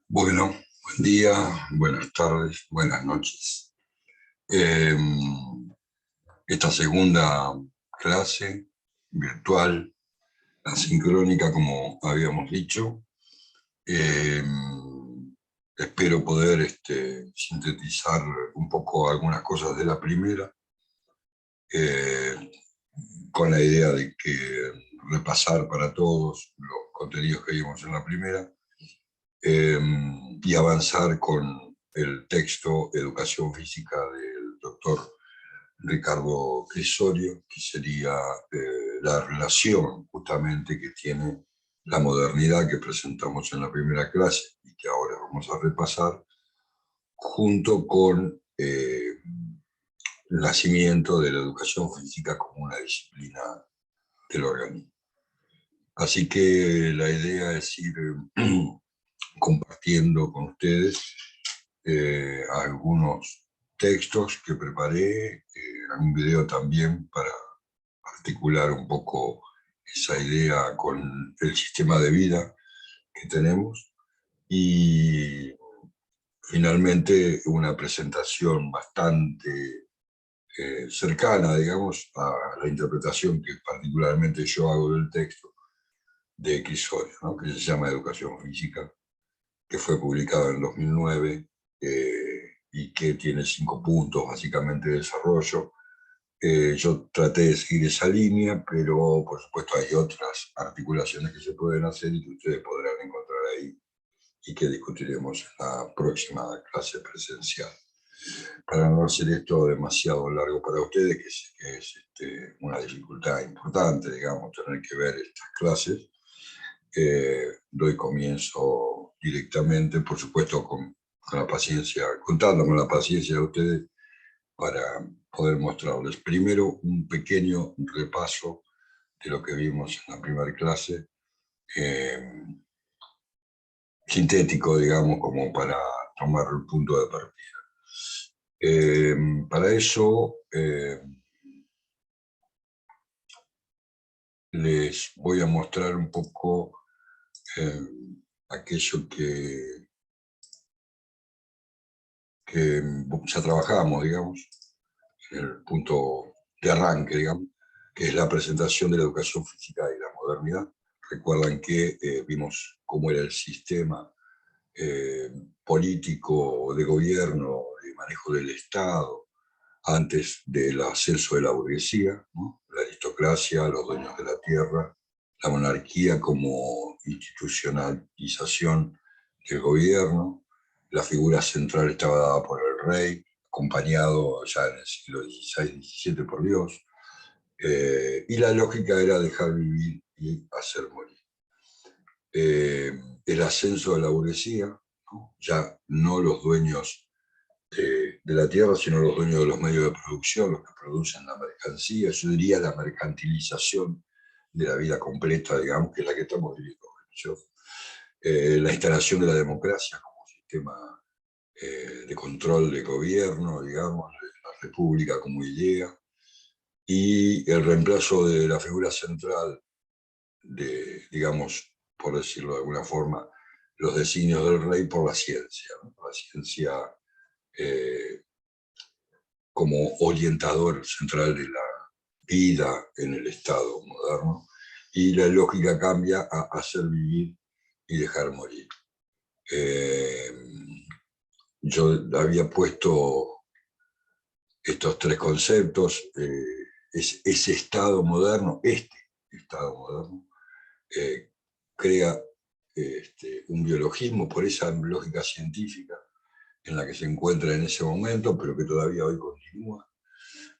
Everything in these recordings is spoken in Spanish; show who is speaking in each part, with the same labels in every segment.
Speaker 1: Bueno, buen día, buenas tardes, buenas noches. Eh, Esta segunda clase virtual, asincrónica, como habíamos dicho, eh, espero poder sintetizar un poco algunas cosas de la primera, eh, con la idea de que repasar para todos los contenidos que vimos en la primera, y avanzar con el texto Educación Física del doctor Ricardo Crisorio, que sería la relación justamente que tiene la modernidad que presentamos en la primera clase y que ahora vamos a repasar, junto con el nacimiento de la educación física como una disciplina del organismo. Así que la idea es ir compartiendo con ustedes algunos textos que preparé, un video también para articular un poco esa idea con el sistema de vida que tenemos, y finalmente una presentación bastante cercana, digamos, a la interpretación que particularmente yo hago del texto de Crisorio, ¿no? Que se llama Educación Física, que fue publicado en 2009, y que tiene 5 puntos básicamente de desarrollo. Yo traté de seguir esa línea, pero por supuesto hay otras articulaciones que se pueden hacer y que ustedes podrán encontrar ahí y que discutiremos en la próxima clase presencial. Para no hacer esto demasiado largo para ustedes, que es una dificultad importante, digamos, tener que ver estas clases, doy comienzo directamente, por supuesto con la paciencia, contando con la paciencia de ustedes para poder mostrarles primero un pequeño repaso de lo que vimos en la primera clase, sintético, digamos, como para tomar el punto de partida. Para eso les voy a mostrar un poco aquello que ya trabajamos, digamos, en el punto de arranque, digamos, que es la presentación de la educación física y la modernidad. Recuerdan que vimos cómo era el sistema político de gobierno, de manejo del Estado, antes del ascenso de la burguesía, ¿no? La aristocracia, los dueños de la tierra, la monarquía como institucionalización del gobierno, la figura central estaba dada por el rey, acompañado ya en el siglo XVI-XVII por Dios, y la lógica era dejar vivir y hacer morir. El ascenso de la burguesía, ¿no? Ya no los dueños de la tierra, sino los dueños de los medios de producción, los que producen la mercancía, yo diría la mercantilización de la vida completa, digamos, que es la que estamos viviendo. La instalación de la democracia como sistema de control de gobierno, digamos, la república como idea, y el reemplazo de la figura central de, digamos, por decirlo de alguna forma, los designios del rey por la ciencia, ¿no? La ciencia como orientador central de la vida en el Estado moderno, y la lógica cambia a hacer vivir y dejar morir. Yo había puesto estos 3 conceptos, ese Estado moderno, crea un biologismo por esa lógica científica en la que se encuentra en ese momento, pero que todavía hoy continúa,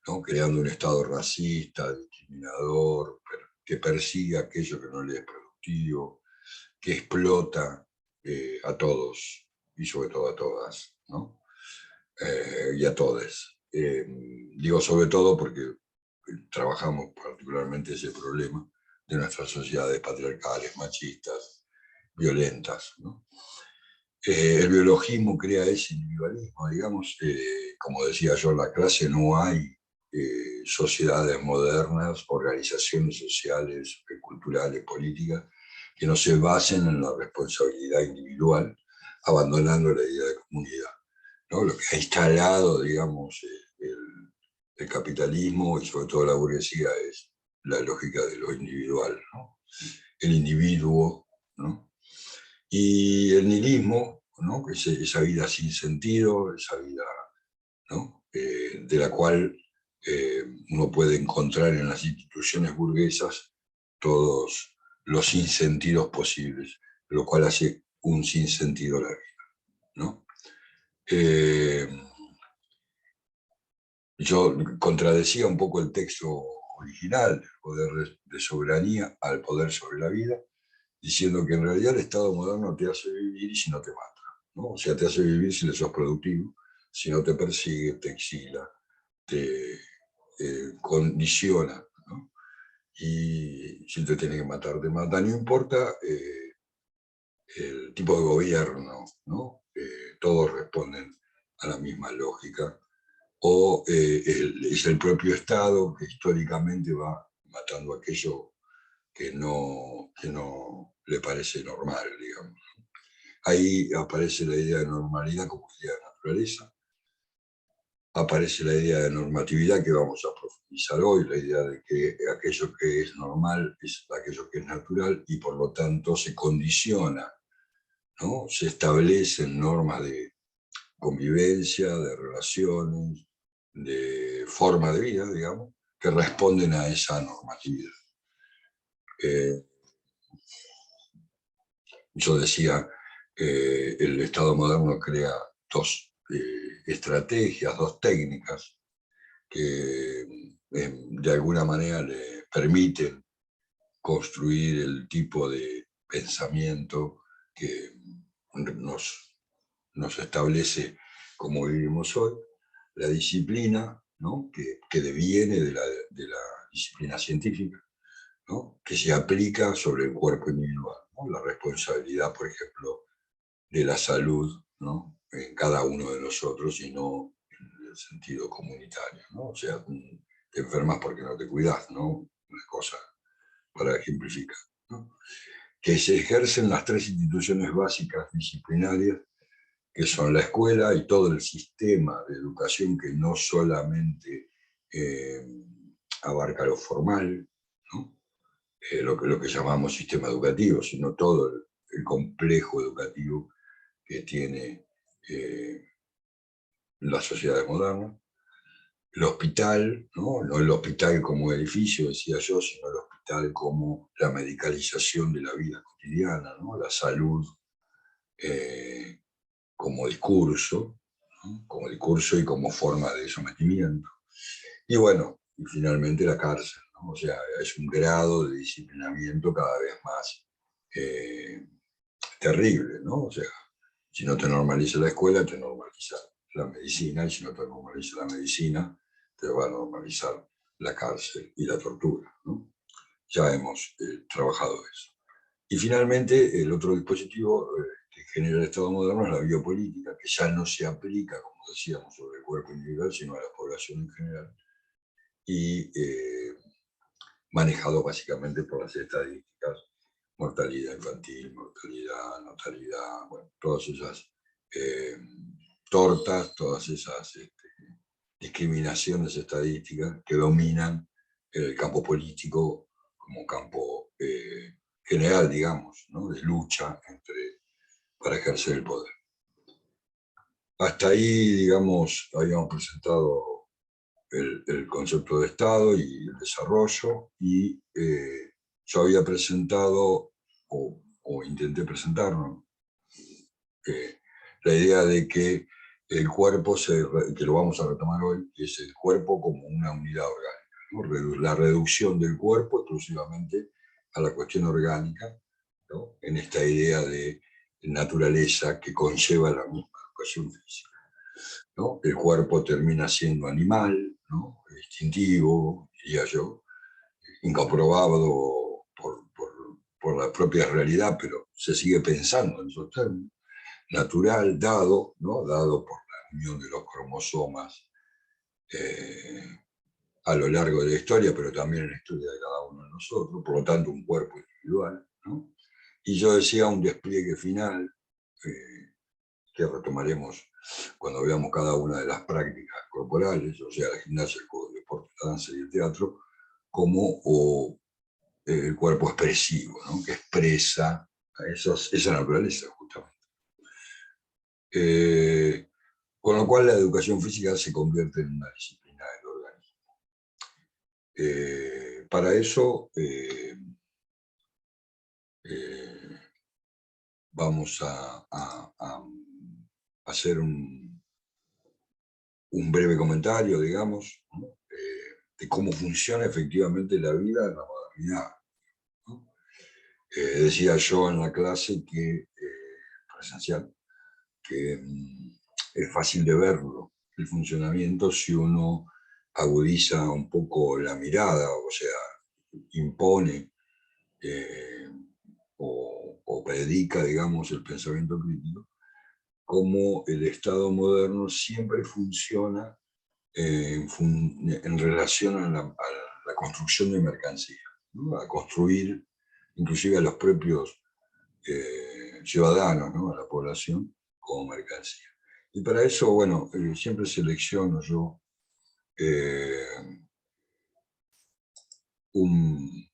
Speaker 1: ¿no? Creando un Estado racista, discriminador, que persigue aquello que no le es productivo, que explota a todos y sobre todo a todas, ¿no? Y a todes. Digo sobre todo porque trabajamos particularmente ese problema de nuestras sociedades patriarcales, machistas, violentas, ¿no? El biologismo crea ese individualismo, digamos, como decía yo en la clase, no hay sociedades modernas, organizaciones sociales, culturales, políticas, que no se basen en la responsabilidad individual, abandonando la idea de comunidad, ¿no? Lo que ha instalado, digamos, el capitalismo y sobre todo la burguesía es la lógica de lo individual, ¿no? El individuo, ¿no? Y el nihilismo, ¿no? Que es esa vida sin sentido, esa vida, ¿no? De la cual uno puede encontrar en las instituciones burguesas todos los sinsentidos posibles, lo cual hace un sinsentido la vida, ¿no? Eh, yo contradecía un poco el texto original, el poder de soberanía al poder sobre la vida, diciendo que en realidad el Estado moderno te hace vivir y si no te mata, ¿no? O sea, te hace vivir si le sos productivo, si no te persigue, te exila, te condiciona, ¿no? Y si te tiene que matar, te mata, no importa el tipo de gobierno, ¿no? Todos responden a la misma lógica, o es el propio Estado que históricamente va matando aquello que no le parece normal, digamos. Ahí aparece la idea de normalidad como idea de naturaleza, aparece la idea de normatividad que vamos a profundizar hoy, la idea de que aquello que es normal es aquello que es natural y por lo tanto se condiciona, ¿no? Se establecen normas de convivencia, de relaciones, de forma de vida, digamos, que responden a esa normatividad. Yo decía, el Estado moderno crea dos estrategias, dos técnicas que de alguna manera le permiten construir el tipo de pensamiento que nos establece como vivimos hoy, la disciplina, ¿no? que deviene de la disciplina científica, ¿no? Que se aplica sobre el cuerpo individual, ¿no? La responsabilidad, por ejemplo, de la salud, ¿no? En cada uno de nosotros y no en el sentido comunitario, ¿no? O sea, te enfermas porque no te cuidas, ¿no? Una cosa para ejemplificar, ¿no? Que se ejercen las tres instituciones básicas disciplinarias, que son la escuela y todo el sistema de educación que no solamente eh, abarca lo formal, ¿no? Lo que llamamos sistema educativo, sino todo el complejo educativo que tiene la sociedad moderna. El hospital, ¿no? No el hospital como edificio, decía yo, sino el hospital como la medicalización de la vida cotidiana, ¿no? La salud eh, como discurso, ¿no? Como discurso y como forma de sometimiento. Y bueno, y finalmente la cárcel, ¿no? O sea, es un grado de disciplinamiento cada vez más terrible, ¿no? O sea, si no te normaliza la escuela, te normaliza la medicina, y si no te normaliza la medicina, te va a normalizar la cárcel y la tortura, ¿no? Ya hemos trabajado eso. Y finalmente, el otro dispositivo que genera el Estado moderno es la biopolítica, que ya no se aplica, como decíamos, sobre el cuerpo individual, sino a la población en general, y manejado básicamente por las estadísticas, mortalidad infantil, mortalidad, natalidad, bueno, todas esas eh, tortas, todas esas discriminaciones estadísticas que dominan el campo político como campo general, digamos, ¿no? De lucha para ejercer el poder. Hasta ahí, digamos, habíamos presentado el concepto de Estado y el desarrollo, y yo había presentado, o intenté presentar, ¿no? La idea de que el cuerpo, que lo vamos a retomar hoy, es el cuerpo como una unidad orgánica, ¿no? La reducción del cuerpo exclusivamente a la cuestión orgánica, ¿no? En esta idea de naturaleza que conlleva la misma educación física, ¿no? El cuerpo termina siendo animal, ¿no? Instintivo, diría yo, incomprobado por la propia realidad, pero se sigue pensando en esos términos. Natural, dado, ¿no? Dado por la unión de los cromosomas eh, a lo largo de la historia, pero también en la historia de cada uno de nosotros, por lo tanto un cuerpo individual, ¿no? Y yo decía un despliegue final, que retomaremos cuando veamos cada una de las prácticas corporales, o sea, la gimnasia, el juego, el deporte, la danza y el teatro, como el cuerpo expresivo, ¿no? Que expresa esa naturaleza, justamente. Con lo cual la educación física se convierte en una disciplina del organismo. Para eso vamos a hacer un breve comentario, digamos, ¿no? De cómo funciona efectivamente la vida en la modernidad, ¿no? Decía yo en la clase presencial que es fácil de verlo, el funcionamiento, si uno agudiza un poco la mirada, o sea, impone o predica, digamos, el pensamiento crítico, como el Estado moderno siempre funciona en relación a la construcción de mercancías, ¿no? A construir inclusive a los propios ciudadanos, ¿no? A la población como mercancía. Y para eso, bueno, siempre selecciono yo un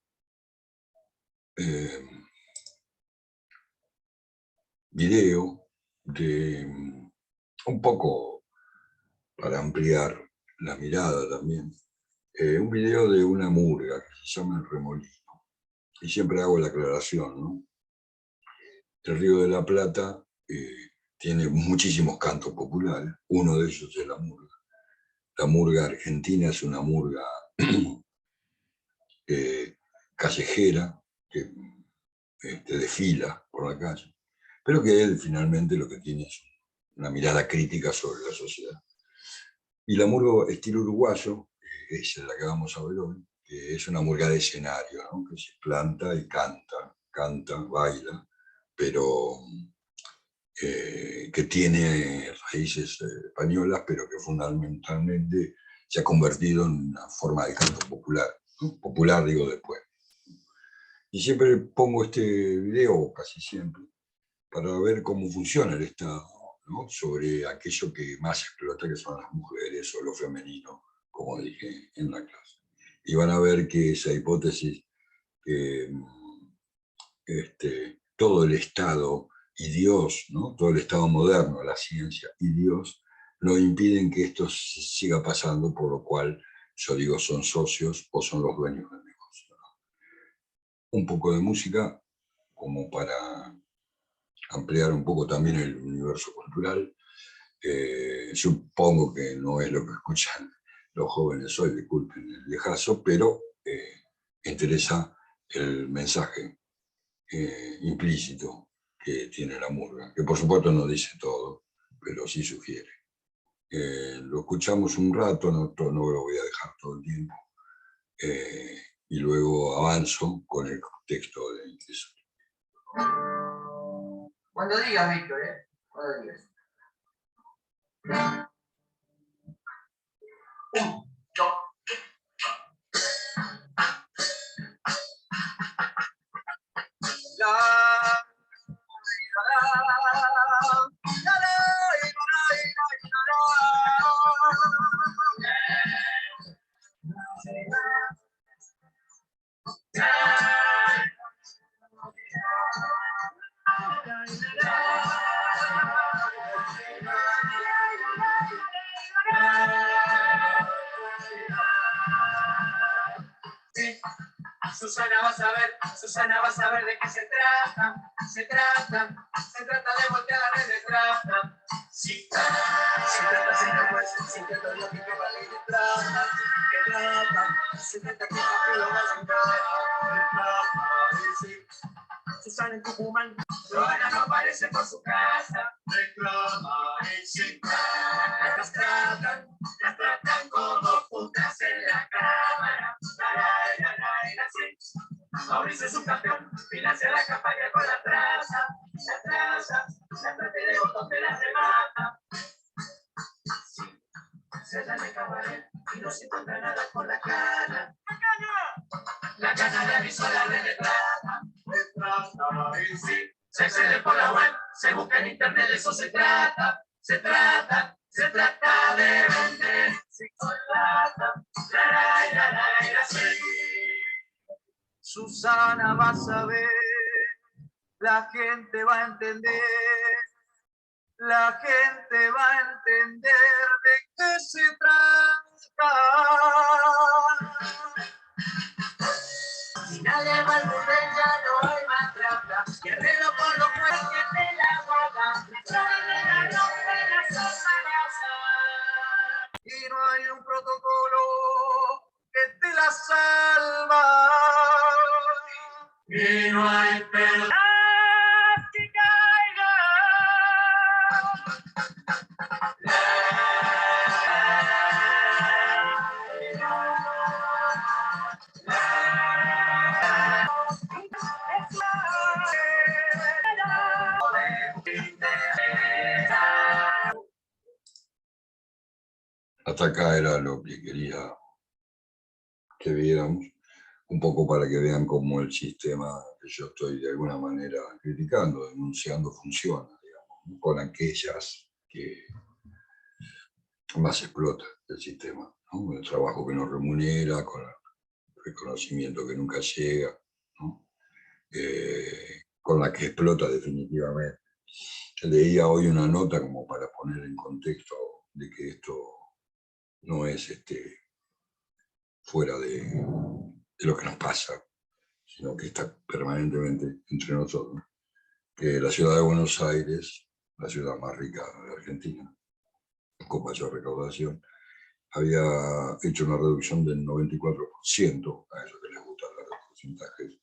Speaker 1: video de un poco para ampliar la mirada también, un video de una murga que se llama El Remolino. Y siempre hago la aclaración, ¿no? El Río de la Plata tiene muchísimos cantos populares, uno de ellos es la murga. La murga argentina es una murga callejera que desfila por la calle, pero que él finalmente lo que tiene es una mirada crítica sobre la sociedad. Y la murga estilo uruguayo, es la que vamos a ver hoy, que es una murga de escenario, ¿no? Que se planta y canta, baila, pero que tiene raíces españolas, pero que fundamentalmente se ha convertido en una forma de canto popular, ¿no? Popular digo después. Y siempre pongo este video, casi siempre, para ver cómo funciona el Estado, ¿no? Sobre aquello que más explota, que son las mujeres o lo femenino, como dije en la clase. Y van a ver que esa hipótesis que todo el Estado y Dios, ¿no? Todo el Estado moderno, la ciencia y Dios, no impiden que esto siga pasando, por lo cual yo digo son socios o son los dueños del negocio, ¿no? Un poco de música como para ampliar un poco también el universo cultural. Supongo que no es lo que escuchan los jóvenes hoy, disculpen el viejazo, pero interesa el mensaje implícito que tiene la murga, que por supuesto no dice todo, pero sí sugiere. Lo escuchamos un rato, no lo voy a dejar todo el tiempo, y luego avanzo con el texto de eso.
Speaker 2: Cuando digas, Víctor, ¿eh? Cuando digas. Susana va a saber de qué se trata de voltear la red de trata. Sí, se trata sin juez, se trata de lo que va de trata, que trata, se trata que lo va a trata, Susana en Tucumán, Joana no aparece por su casa, reclama y sí, las tratan como putas en la cámara, Mauricio es un campeón, financia la campaña con la traza de botón de la remata. Sí, se dan el cabaret y no se encuentra nada con la cana. La cana le avisó a la red de trata. en sí. Se accede por la web, se busca en internet, de eso se trata. Se trata de vender. Si con lata, Susana va a saber, la gente va a entender. La gente va a entender de qué se trata. Si nadie va al burdel ya no hay más trata. Guerrero por los jueces que te la guardan. La sabe de la rompe, la sopa casa. Y no hay un protocolo que te la salva. Y no hay perdón.
Speaker 1: Hasta acá era lo que quería que viéramos, un poco para que vean cómo el sistema que yo estoy de alguna manera criticando, denunciando, funciona, digamos, con aquellas que más explota el sistema, ¿no? Con el trabajo que no remunera, con el reconocimiento que nunca llega, ¿no? Con la que explota definitivamente. Leía hoy una nota como para poner en contexto de que esto no es fuera de lo que nos pasa, sino que está permanentemente entre nosotros. Que la ciudad de Buenos Aires, la ciudad más rica de Argentina, con mayor recaudación, había hecho una reducción del 94%, a eso que les gustan los porcentajes,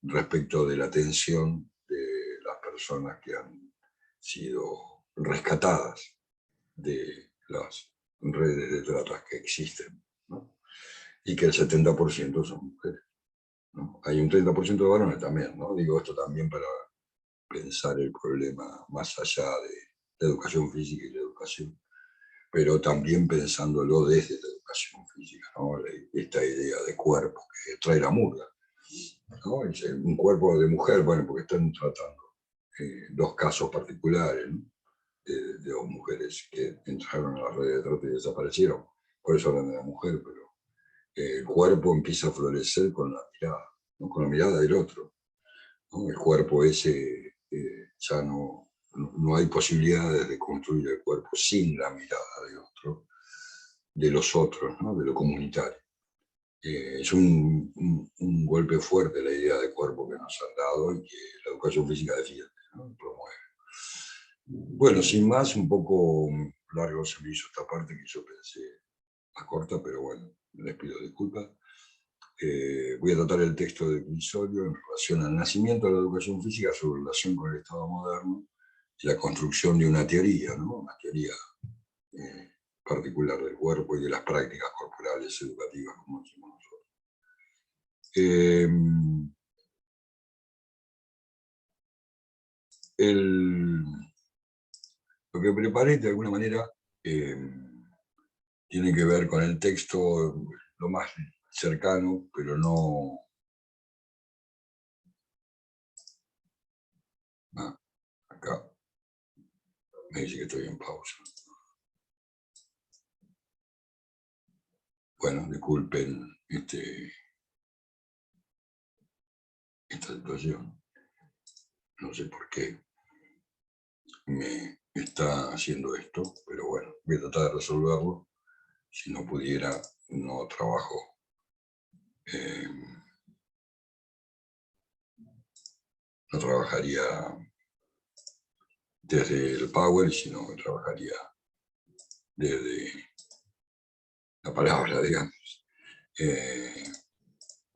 Speaker 1: respecto de la atención de las personas que han sido rescatadas de las redes de trata que existen, ¿no? Y que el 70% son mujeres, ¿no? Hay un 30% de varones también, ¿no? Digo esto también para pensar el problema más allá de la educación física y la educación, pero también pensándolo desde la educación física, ¿no? Esta idea de cuerpo que trae la murga, ¿no? Un cuerpo de mujer, bueno, porque están tratando dos casos particulares, ¿no? De dos mujeres que entraron a las redes de trata y desaparecieron, por eso hablan de la mujer, pero el cuerpo empieza a florecer con la mirada, ¿no? Con la mirada del otro, ¿no? El cuerpo ese ya no hay posibilidades de construir el cuerpo sin la mirada de otro, de los otros, ¿no? De lo comunitario. Es un golpe fuerte la idea de cuerpo que nos han dado y que la educación física defiende, ¿no? Promueve. Bueno, sin más, un poco largo se me hizo esta parte que yo pensé más corta, pero bueno, les pido disculpas. Voy a tratar el texto de Crisorio en relación al nacimiento de la educación física, su relación con el Estado moderno y la construcción de una teoría, ¿no? Una teoría particular del cuerpo y de las prácticas corporales educativas, como decimos nosotros. Lo que preparé, de alguna manera, tiene que ver con el texto lo más cercano, pero no... acá me dice que estoy en pausa. Bueno, disculpen esta situación. No sé por qué me está haciendo esto, pero bueno, voy a tratar de resolverlo. Si no pudiera, no trabajo. No trabajaría desde el Power, sino que trabajaría desde la palabra, digamos.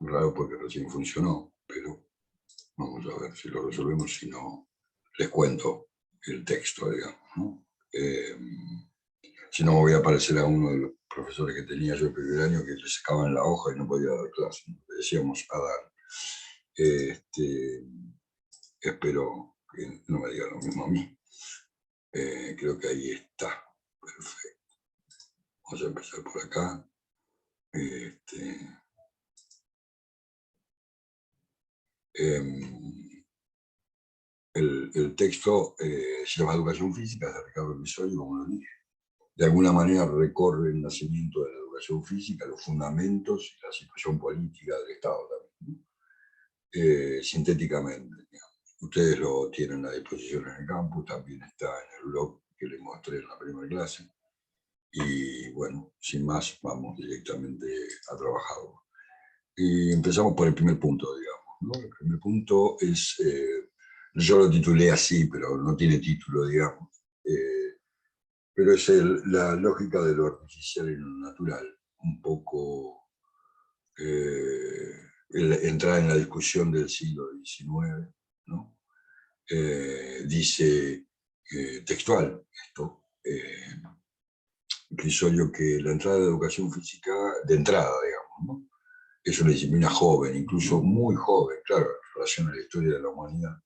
Speaker 1: Raro porque recién funcionó, pero vamos a ver si lo resolvemos, si no, les cuento el texto, digamos, ¿no? Si no, me voy a parecer a uno de los profesores que tenía yo el primer año que le sacaban la hoja y no podía dar clase, ¿no? Le decíamos a dar. Espero que no me diga lo mismo a mí. Creo que ahí está. Perfecto. Vamos a empezar por acá. el texto se llama Educación Física, de Ricardo Episodio, como lo dije. De alguna manera recorre el nacimiento de la educación física, los fundamentos y la situación política del Estado también, ¿no? Sintéticamente. Digamos. Ustedes lo tienen a disposición en el campus, también está en el blog que les mostré en la primera clase. Y bueno, sin más, vamos directamente a trabajarlo. Y empezamos por el primer punto, digamos, ¿no? El primer punto es, yo lo titulé así, pero no tiene título, digamos, pero es la lógica de lo artificial y lo natural, un poco entrar en la discusión del siglo XIX, ¿no? Dice textual esto, Crisolio, que la entrada de la educación física, de entrada, digamos, ¿no? Es una disciplina joven, incluso muy joven, claro, en relación a la historia de la humanidad.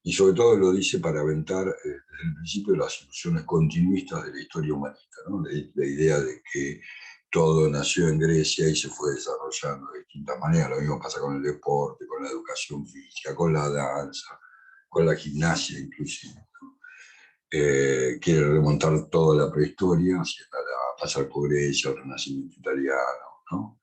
Speaker 1: Y sobre todo lo dice para aventar desde el principio las soluciones continuistas de la historia humanista, ¿no? La idea de que todo nació en Grecia y se fue desarrollando de distintas maneras. Lo mismo pasa con el deporte, con la educación física, con la danza, con la gimnasia inclusive, ¿no? Quiere remontar toda la prehistoria, pasar por Grecia, el Renacimiento italiano, ¿no?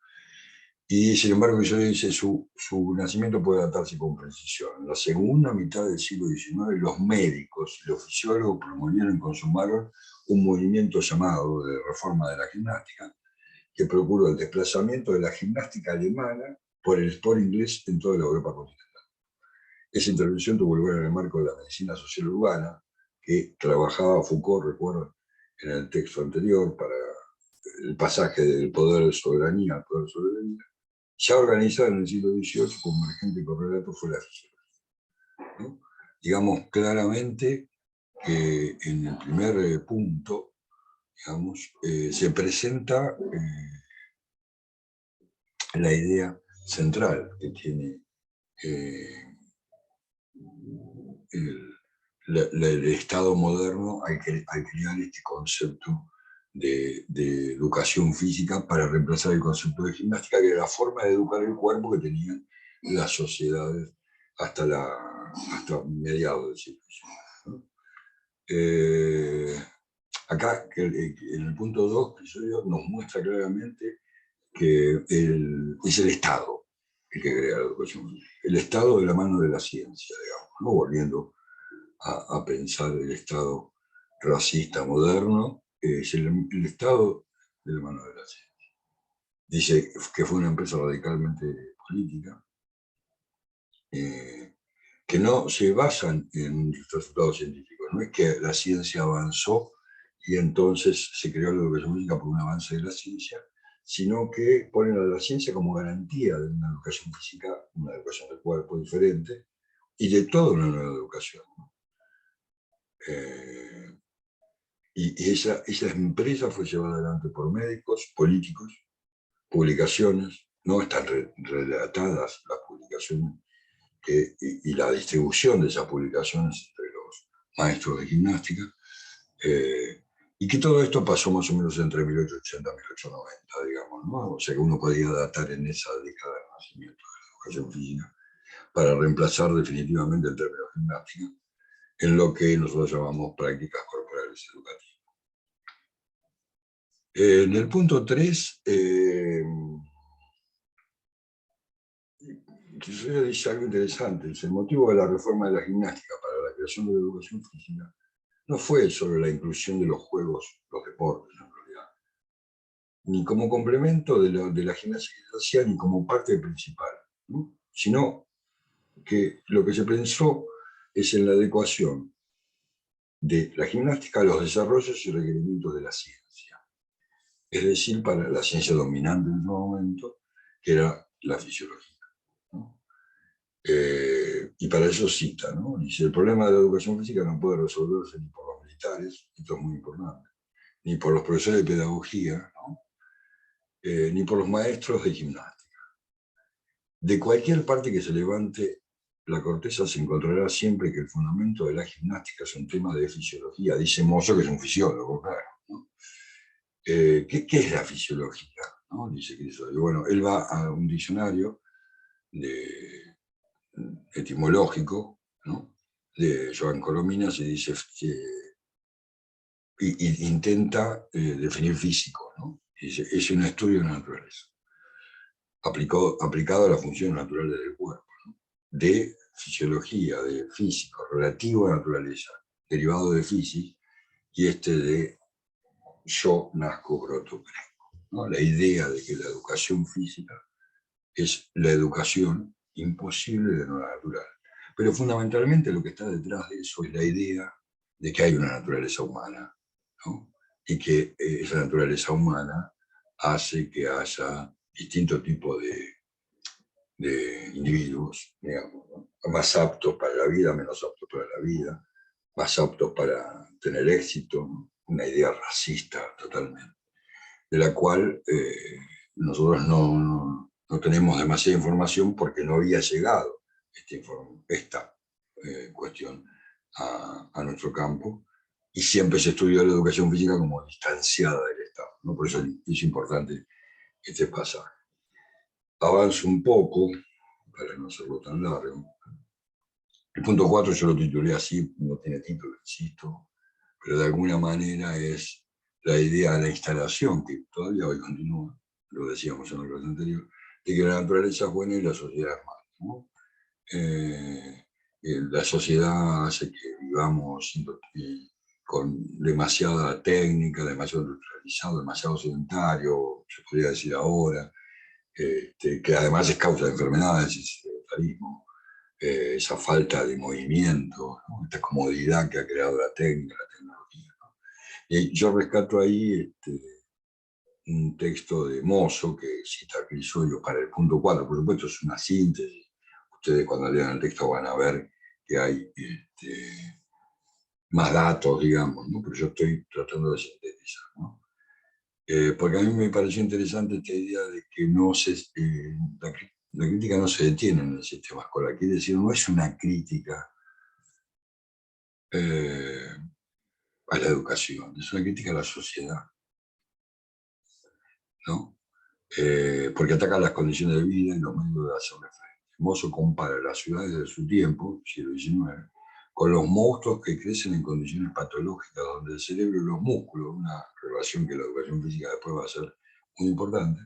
Speaker 1: Y sin embargo, yo dice, su nacimiento puede datarse con precisión. En la segunda mitad del siglo XIX, los médicos y los fisiólogos promovieron y consumaron un movimiento llamado de reforma de la gimnástica, que procuró el desplazamiento de la gimnástica alemana por el sport inglés en toda la Europa continental. Esa intervención tuvo lugar en el marco de la medicina social urbana, que trabajaba Foucault, recuerdo, en el texto anterior, para el pasaje del poder de soberanía al poder sobre la vida. Ya organizada en el siglo XVIII como emergente correlato fue la fisiología, ¿no? Digamos claramente que en el primer punto, digamos, se presenta la idea central que tiene el Estado moderno al crear este concepto de educación física para reemplazar el concepto de gimnástica, que era la forma de educar el cuerpo que tenían las sociedades hasta mediados del siglo XIX, ¿no? Acá, en el punto 2, nos muestra claramente que es el Estado el que crea la educación física. El Estado de la mano de la ciencia, digamos, ¿no? Volviendo a pensar el Estado racista moderno, es el Estado de la mano de la ciencia. Dice que fue una empresa radicalmente política, que no se basan en resultados científicos. No es que la ciencia avanzó y entonces se creó la educación física por un avance de la ciencia, sino que ponen a la ciencia como garantía de una educación física, una educación del cuerpo diferente, y de toda una nueva educación, ¿no? Y esa empresa fue llevada adelante por médicos, políticos, publicaciones, no están relatadas las publicaciones y la distribución de esas publicaciones entre los maestros de gimnástica, y que todo esto pasó más o menos entre 1880 y 1890, digamos, ¿no? O sea que uno podía datar en esa década del nacimiento de la educación física para reemplazar definitivamente el término gimnástica en lo que nosotros llamamos prácticas corporales educativas. En el punto 3, dice algo interesante. El motivo de la reforma de la gimnástica para la creación de la educación física no fue solo la inclusión de los juegos, los deportes en realidad, ni como complemento de la gimnasia que se hacía, ni como parte principal, ¿no? Sino que lo que se pensó es en la adecuación de la gimnástica a los desarrollos y requerimientos de la ciencia. Es decir, para la ciencia dominante en ese momento, que era la fisiología, ¿no? Y para eso cita, ¿no? Dice, el problema de la educación física no puede resolverse ni por los militares, esto es muy importante, ni por los profesores de pedagogía, ¿no? Ni por los maestros de gimnástica. De cualquier parte que se levante la corteza se encontrará siempre que el fundamento de la gimnástica es un tema de fisiología. Dice Mozo, que es un fisiólogo, claro, ¿no? ¿Qué es la fisiología? ¿No? Dice Crisolio. Bueno, él va a un diccionario etimológico, ¿no? de Joan Coromines y dice y intenta definir físico, ¿no? Dice, es un estudio de la naturaleza, aplicado a las funciones naturales del cuerpo, ¿no? De fisiología, de físico, relativo a la naturaleza, derivado de física, y de yo nazco, broto, crezco, ¿no? La idea de que la educación física es la educación imposible de lo natural. Pero fundamentalmente lo que está detrás de eso es la idea de que hay una naturaleza humana, ¿no? Y que esa naturaleza humana hace que haya distintos tipos de individuos, digamos, ¿no? Más aptos para la vida, menos aptos para la vida, más aptos para tener éxito, ¿no? Una idea racista totalmente, de la cual nosotros no tenemos demasiada información porque no había llegado esta cuestión a nuestro campo, y siempre se estudió la educación física como distanciada del Estado, ¿no? Por eso es importante este pasaje. Avanzo un poco, para no hacerlo tan largo. El punto 4 yo lo titulé así, no tiene título, insisto, pero de alguna manera es la idea de la instalación, que todavía hoy continúa, lo decíamos en la clase anterior, de que la naturaleza es buena y la sociedad es mala, ¿no? La sociedad hace que vivamos con demasiada técnica, demasiado industrializado, demasiado sedentario, se podría decir ahora, que además es causa de enfermedades, el sedentarismo, esa falta de movimiento, ¿no? Esta comodidad que ha creado la técnica, la tecnología, ¿no? Y yo rescato ahí un texto de Mozo que cita Crisollo para el punto 4, por supuesto es una síntesis, ustedes cuando lean el texto van a ver que hay más datos, digamos, ¿no? Pero yo estoy tratando de sintetizar, ¿no? Porque a mí me pareció interesante esta idea de que la crítica no se detiene en el sistema escolar, quiere decir, no es una crítica a la educación, es una crítica a la sociedad, ¿no? Porque ataca las condiciones de vida y los medios de hacerle frente. Mozo compara las ciudades de su tiempo, siglo XIX, con los monstruos que crecen en condiciones patológicas donde el cerebro y los músculos, una relación que la educación física después va a ser muy importante,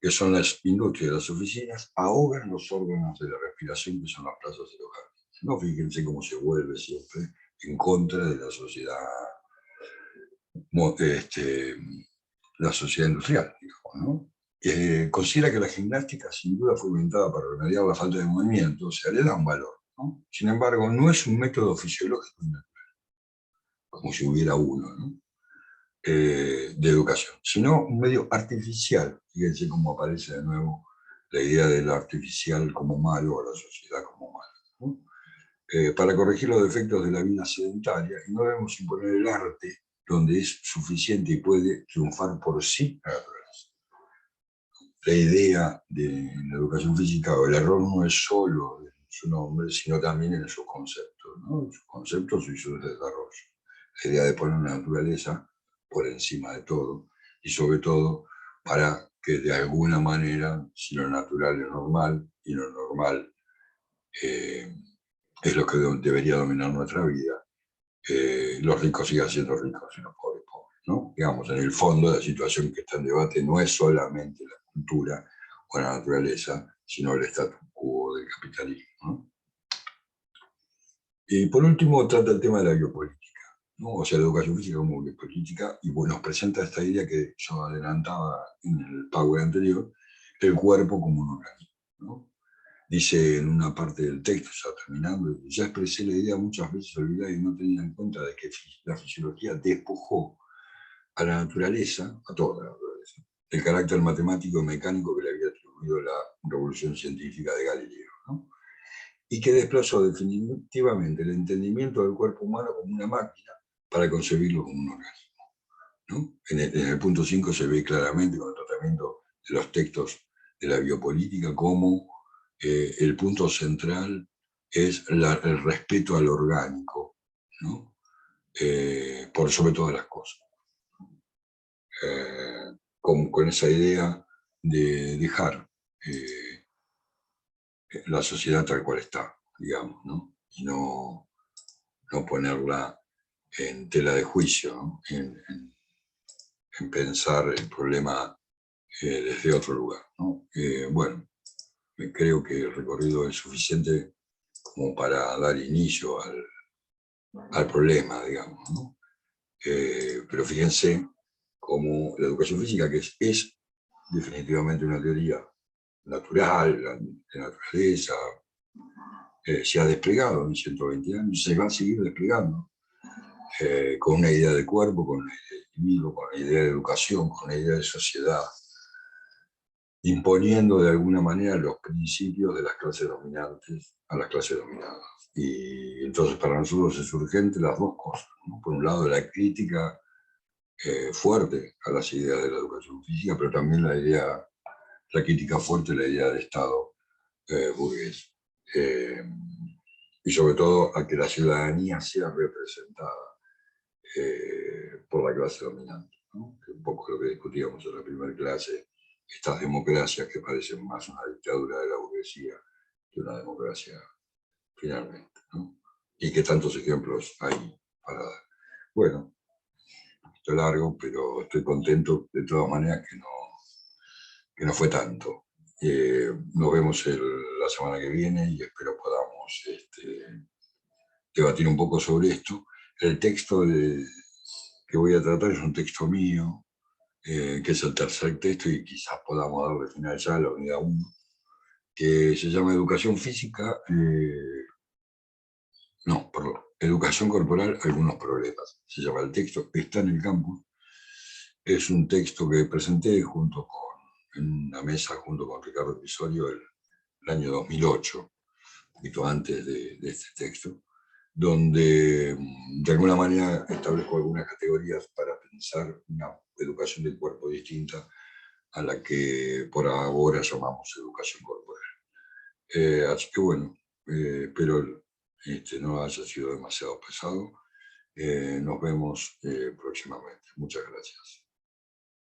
Speaker 1: que son las industrias de las oficinas, ahogan los órganos de la respiración, que son las plazas y los jardines. No, fíjense cómo se vuelve siempre en contra de la sociedad, la sociedad industrial, digamos, ¿no? Considera que la gimnástica sin duda fue inventada para remediar la falta de movimiento, o sea, le da un valor, ¿no? Sin embargo, no es un método fisiológico natural, como si hubiera uno, ¿no? De educación, sino un medio artificial. Fíjense cómo aparece de nuevo la idea del artificial como malo o la sociedad como mala, ¿no? Para corregir los defectos de la vida sedentaria, y no debemos imponer el arte donde es suficiente y puede triunfar por sí la naturaleza. La idea de la educación física, o el error, no es solo en su nombre, sino también en sus conceptos, ¿no? Sus conceptos y sus desarrollos. La idea de poner la naturaleza por encima de todo, y sobre todo para que de alguna manera, si lo natural es normal y lo normal es lo que debería dominar nuestra vida, los ricos sigan siendo ricos y los pobres pobres, ¿no? Digamos, en el fondo la situación que está en debate no es solamente la cultura o la naturaleza, sino el status quo del capitalismo, ¿no? Y por último trata el tema de la biopolítica, ¿no? O sea, la educación física como biopolítica, y bueno, nos presenta esta idea que yo adelantaba en el PowerPoint anterior, el cuerpo como un organismo, ¿no? Dice en una parte del texto, ya terminando, ya expresé la idea muchas veces olvidada y no tenía en cuenta de que la fisiología despojó a la naturaleza, a toda la naturaleza, el carácter matemático y mecánico que le había atribuido la revolución científica de Galileo, ¿no? Y que desplazó definitivamente el entendimiento del cuerpo humano como una máquina para concebirlo como un organismo, ¿no? En el punto 5 se ve claramente con el tratamiento de los textos de la biopolítica como el punto central es el respeto al orgánico, ¿no? Por sobre todas las cosas. Con esa idea de dejar la sociedad tal cual está, digamos, ¿no? y no ponerla en tela de juicio, ¿no? En pensar el problema desde otro lugar, ¿no? Bueno, creo que el recorrido es suficiente como para dar inicio al problema, digamos, ¿no? Pero fíjense cómo la educación física, que es definitivamente una teoría natural, de naturaleza, se ha desplegado en 120 años, se va a seguir desplegando, con una idea de cuerpo, con una idea de individuo, con una idea de educación, con una idea de sociedad, imponiendo de alguna manera los principios de las clases dominantes a las clases dominadas. Y entonces para nosotros es urgente las dos cosas, ¿no? Por un lado la crítica fuerte a las ideas de la educación física, pero también la crítica fuerte a la idea de Estado burgués. Y sobre todo a que la ciudadanía sea representada por la clase dominante, ¿no? Que un poco lo que discutíamos en la primera clase, estas democracias que parecen más una dictadura de la burguesía que una democracia finalmente, ¿no? Y que tantos ejemplos hay para dar. Bueno, esto es largo, pero estoy contento de todas maneras que no fue tanto. Nos vemos la semana que viene y espero podamos debatir un poco sobre esto. El texto que voy a tratar es un texto mío, que es el tercer texto y quizás podamos darle final ya a la unidad 1, que se llama Educación Física, no, perdón, Educación Corporal, algunos problemas. Se llama el texto, está en el campus. Es un texto que presenté en una mesa junto con Ricardo Pisorio el año 2008, un poquito antes de este texto, donde de alguna manera establezco algunas categorías para pensar una educación del cuerpo distinta a la que por ahora llamamos educación corporal. Así que bueno, espero no haya sido demasiado pesado. Nos vemos próximamente. Muchas gracias.